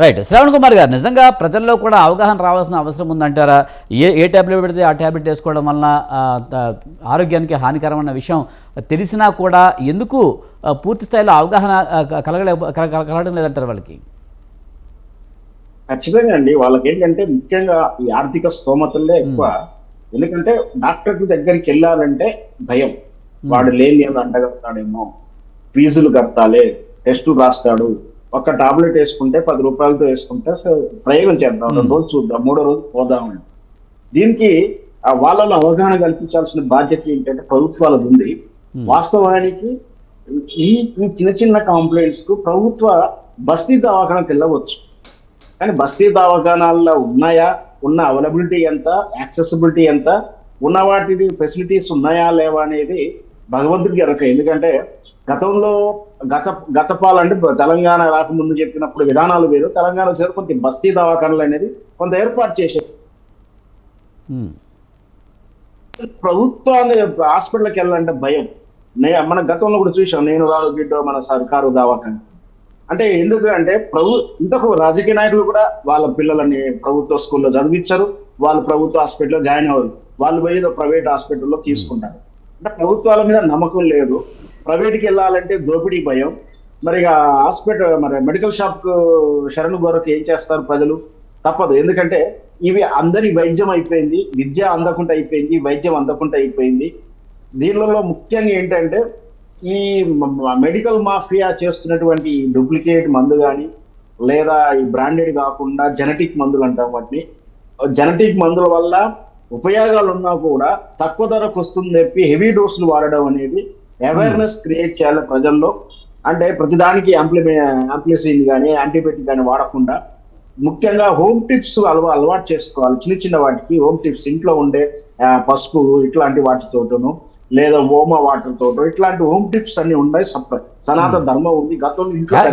Right. Shravan Kumar గారు, నిజంగా ప్రజల్లో కూడా అవగాహన రావాల్సిన అవసరం ఉందంటారా? ఏ టాబ్లెట్ పెడితే ఆ టాబ్లెట్ వేసుకోవడం వలన ఆరోగ్యానికి హానికరమైన విషయం తెలిసినా కూడా ఎందుకు పూర్తి స్థాయిలో అవగాహన కలగడం లేదంటారు వాళ్ళకి? ఖచ్చితంగా అండి. వాళ్ళకేంటంటే ముఖ్యంగా ఈ ఆర్థిక స్తోమతలే ఎక్కువ. ఎందుకంటే డాక్టర్ దగ్గరికి వెళ్ళాలంటే భయం. వాడు లేని ఏదో అంటగడతాడేమో, ఫీజులు కట్టాలి, టెస్టులు రాస్తాడు. ఒక్క టాబ్లెట్ వేసుకుంటే 10 రూపాయలతో వేసుకుంటే ప్రయోగం చేద్దాం, 2 రోజులు చూద్దాం, మూడో రోజు పోదామని. దీనికి వాళ్ళలో అవగాహన కల్పించాల్సిన బాధ్యత ఏంటంటే ప్రభుత్వాలది ఉంది. వాస్తవానికి ఈ ఈ చిన్న చిన్న కంప్లైంట్స్ కు ప్రభుత్వ బస్తీ దవాఖానకు వెళ్ళవచ్చు. కానీ బస్తీ దవాఖానాల్లో ఉన్నాయా, ఉన్న అవైలబిలిటీ ఎంత, యాక్సెసిబిలిటీ ఎంత, ఉన్న వాటి ఫెసిలిటీస్ ఉన్నాయా లేవా అనేది భగవంతుడికి ఎరక. ఎందుకంటే గతంలో గతపాలంటే తెలంగాణ రాకముందు చెప్పినప్పుడు విధానాలు వేరు, తెలంగాణ వచ్చేది కొంత బస్తీ దవాఖానాలు అనేది కొంత ఏర్పాటు చేసేది. ప్రభుత్వాన్ని హాస్పిటల్కి వెళ్ళాలంటే భయం. మన గతంలో కూడా చూసాం, నేను రాదు బిడ్డ మన సర్కారు దవాఖాన అంటే ఎందుకు అంటే ఇంతకు రాజకీయ నాయకులు కూడా వాళ్ళ పిల్లలని ప్రభుత్వ స్కూల్లో చదివించారు, వాళ్ళు ప్రభుత్వ హాస్పిటల్లో జాయిన్ అవ్వరు, వాళ్ళు పోయి ప్రైవేట్ హాస్పిటల్లో తీసుకుంటారు. అంటే ప్రభుత్వాల మీద నమ్మకం లేదు, ప్రైవేట్కి వెళ్ళాలంటే దోపిడీ భయం. మరి హాస్పిటల్ మరి మెడికల్ షాప్ శరణు గోరకు ఏం చేస్తారు ప్రజలు? తప్పదు. ఎందుకంటే ఇవి అందరి వైద్యం అయిపోయింది, విద్య అందకుండా అయిపోయింది, వైద్యం అందకుండా అయిపోయింది. దీనిలో ముఖ్యంగా ఏంటంటే ఈ మెడికల్ మాఫియా చేస్తున్నటువంటి డూప్లికేట్ మందు కానీ, లేదా ఈ బ్రాండెడ్ కాకుండా జెనెటిక్ మందులు అంటాం వాటిని. జెనెటిక్ మందుల వల్ల ఉపయోగాలు ఉన్నా కూడా తక్కువ ధరకు వస్తుంది చెప్పి హెవీ డోసులు వాడడం అనేది అవేర్నెస్ క్రియేట్ చేయాలి ప్రజల్లో. అంటే ప్రతిదానికి యాంప్లిసిన్ కానీ యాంటీబయాటిక్ కానీ వాడకుండా ముఖ్యంగా హోమ్ టిప్స్ అలవాటు చేసుకోవాలి. చిన్న చిన్న వాటికి హోమ్ టిప్స్, ఇంట్లో ఉండే పసుపు ఇట్లాంటి వాటితోటను, లేదా ఓమా వాటర్ తోటో ఇట్లాంటి హోమ్ టిప్స్ అన్ని ఉన్నాయి. సనాతన ధర్మం ఉంది.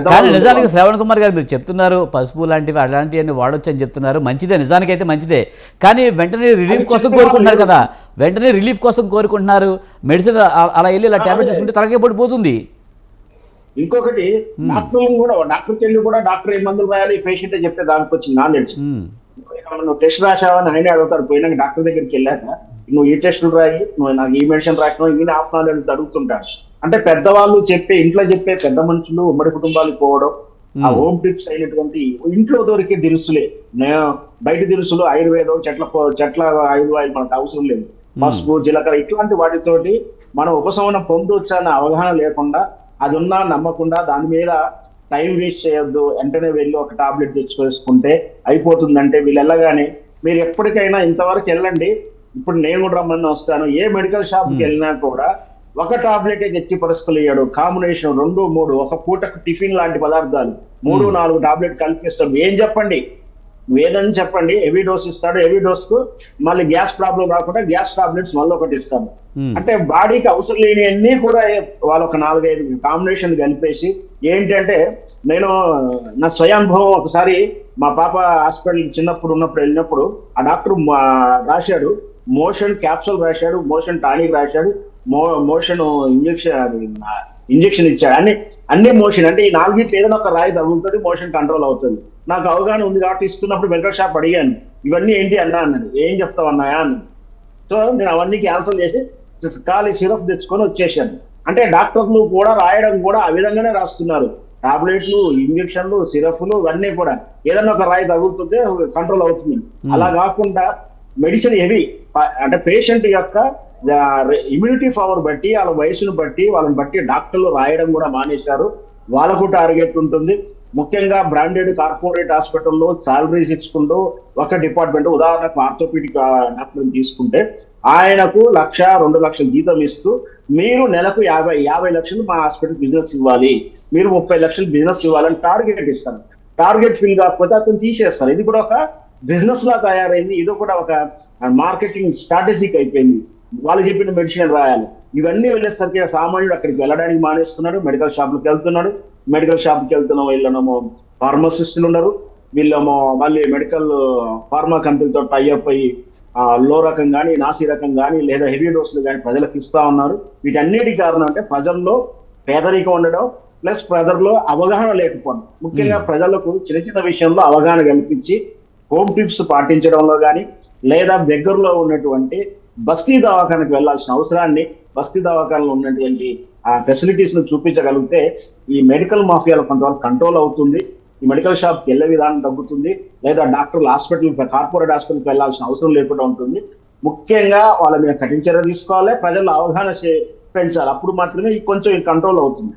కానీ నిజానికి శ్రవణ్ కుమార్ గారు, మీరు చెప్తున్నారు పసుపు లాంటివి అలాంటివన్నీ వాడొచ్చు అని చెప్తున్నారు, మంచిదే, నిజానికైతే మంచిదే. కానీ వెంటనే రిలీఫ్ కోసం కోరుకుంటున్నారు కదా, వెంటనే రిలీఫ్ కోసం కోరుకుంటున్నారు. మెడిసిన్ అలా వెళ్ళి ఇలా టాబ్లెట్ తీసుకుంటే తలకే పడిపోతుంది. ఇంకొకటి డాక్టర్కి వెళ్ళి కూడా డాక్టర్ ఏ మందులు రాయాలి పేషెంట్ చెప్తే దానికి వచ్చింది నాలెడ్జ్. నువ్వు టెస్ట్ రాసావని ఆయన అడుగుతారు. పోయినాక డాక్టర్ దగ్గరికి వెళ్ళాక నువ్వు ఈ టెస్టులు రాయి, నువ్వు నాకు ఈ మెడిసిన్ రాసినావు, ఇన్ని హాఫ్ నాలెడ్జ్ అడుగుతుంటారు. అంటే పెద్దవాళ్ళు ఇంట్లో చెప్పే పెద్ద మనుషులు ఉమ్మడి కుటుంబాలకు పోవడం, ఆ హోమ్ టిప్స్ అయినటువంటి ఇంట్లో దొరికే దినుసులే, బయట దినుసులు ఆయుర్వేదం చెట్ల ఆయుర్వేదం మనకు అవసరం లేదు. పసుపు జీలకర్ర ఇట్లాంటి వాటితోటి మనం ఉపశమనం పొందొచ్చు అన్న అవగాహన లేకుండా, అది ఉన్నా నమ్మకుండా దాని మీద టైం వేస్ట్ చేయొద్దు, వెంటనే వెళ్ళి ఒక టాబ్లెట్ తెచ్చువేసుకుంటే అయిపోతుందంటే వీళ్ళు వెళ్ళగానే మీరు ఎప్పటికైనా ఇంతవరకు వెళ్ళండి. ఇప్పుడు నేను కూడా రమ్మని వస్తాను. ఏ మెడికల్ షాప్కి వెళ్ళినా కూడా ఒక టాబ్లెటే తెచ్చి పరిస్థితులు ఇయ్యాడు. కాంబినేషన్ 2, 3 ఒక పూటకు టిఫిన్ లాంటి పదార్థాలు 3, 4 టాబ్లెట్ కలిపిస్తాడు. ఏం చెప్పండి, వేదని చెప్పండి. హెవీ డోస్ ఇస్తాడు, హెవీ డోస్ కు మళ్ళీ గ్యాస్ ప్రాబ్లం రాకుండా గ్యాస్ టాబ్లెట్స్ మళ్ళీ ఒకటి ఇస్తాడు. అంటే బాడీకి అవసరం లేని అన్ని కూడా వాళ్ళు ఒక 4-5 కాంబినేషన్ కలిపేసి ఏంటంటే, నేను నా స్వయానుభవం ఒకసారి మా పాప హాస్పిటల్ ఉన్నప్పుడు వెళ్ళినప్పుడు ఆ డాక్టర్ రాశాడు, మోషన్ క్యాప్సూల్ రాశాడు, మోషన్ టానిక్ రాశాడు, మోషన్ ఇంజక్షన్ ఇచ్చాడు. అన్ని మోషన్ అంటే ఈ 4 ఏదైనా ఒక రాయి తగులుతుంది, మోషన్ కంట్రోల్ అవుతుంది. నాకు అవగాహన ఉంది కాబట్టి ఇస్తున్నప్పుడు మెడికల్ షాప్ అడిగాను, ఇవన్నీ ఏంటి అన్నా అన్నాడు. ఏం చెప్తావు అన్నాయా అన్నాడు. సో నేను అవన్నీ క్యాన్సిల్ చేసి ఖాళీ సిరప్ తెచ్చుకొని వచ్చేసాను. అంటే డాక్టర్లు కూడా రాయడం కూడా ఆ విధంగానే రాస్తున్నారు. టాబ్లెట్లు, ఇంజక్షన్లు, సిరప్లు ఇవన్నీ కూడా ఏదన్నా ఒక రాయి తగులుతుంటే కంట్రోల్ అవుతుంది. అలా కాకుండా మెడిసిన్ హెవీ అంటే పేషెంట్ యొక్క ఇమ్యూనిటీ పవర్ బట్టి, వాళ్ళ వయసును బట్టి, వాళ్ళని బట్టి డాక్టర్లు రాయడం కూడా మానేశారు. వాళ్ళకు టార్గెట్ ఉంటుంది. ముఖ్యంగా బ్రాండెడ్ కార్పొరేట్ హాస్పిటల్లో సాలరీస్ ఇచ్చుకుంటూ ఒక డిపార్ట్మెంట్, ఉదాహరణకు ఆర్థోపెడిక్ డాక్టర్ తీసుకుంటే ఆయనకు 1,00,000-2 లక్షలు జీతం ఇస్తూ మీరు నెలకు 50 లక్షలు మా హాస్పిటల్ బిజినెస్ ఇవ్వాలి, మీరు 30 లక్షలు బిజినెస్ ఇవ్వాలని టార్గెట్ ఇస్తారు. టార్గెట్ ఫిల్ కాకపోతే అతను తీసేస్తారు. ఇది కూడా ఒక బిజినెస్ లా తయారైంది. ఇది కూడా ఒక మార్కెటింగ్ స్ట్రాటజీకి అయిపోయింది. వాళ్ళు చెప్పిన మెడిసిన్ రాయాలి. ఇవన్నీ వెళ్ళేసరికి సామాన్యుడు అక్కడికి వెళ్ళడానికి మానేస్తున్నాడు, మెడికల్ షాప్కి వెళ్తున్నాడు. మెడికల్ షాప్కి వెళ్తున్న వీళ్ళనేమో ఫార్మసిస్టులు ఉన్నారు, వీళ్ళేమో మళ్ళీ మెడికల్ ఫార్మా కంపెనీతో టైఅప్ అయ్యి లో రకం కానీ, నాసి రకం కానీ, లేదా హెవీ డోసులు కానీ ప్రజలకు ఇస్తా ఉన్నారు. వీటన్నిటి కారణం అంటే ప్రజల్లో పేదరికం ఉండడం, ప్లస్ ప్రజల్లో అవగాహన లేకపోవడం, ముఖ్యంగా ప్రజలకు చిన్న చిన్న విషయంలో అవగాహన కల్పించి హోమ్ టిప్స్ పాటించడంలో కానీ లేదా దగ్గరలో ఉన్నటువంటి బస్తీ దవాఖానకు వెళ్లాల్సిన అవసరాన్ని, బస్తీ దవాఖానలో ఉన్నటువంటి ఆ ఫెసిలిటీస్ ను చూపించగలిగితే ఈ మెడికల్ మాఫియాలో కొంతవరకు కంట్రోల్ అవుతుంది. ఈ మెడికల్ షాప్కి వెళ్లే విధానం తగ్గుతుంది, లేదా డాక్టర్లు కార్పొరేట్ హాస్పిటల్కి వెళ్లాల్సిన అవసరం లేకుండా ఉంటుంది. ముఖ్యంగా వాళ్ళ మీద కఠిన చర్య తీసుకోవాలి, ప్రజల్లో అవగాహన పెంచాలి. అప్పుడు మాత్రమే కొంచెం కంట్రోల్ అవుతుంది.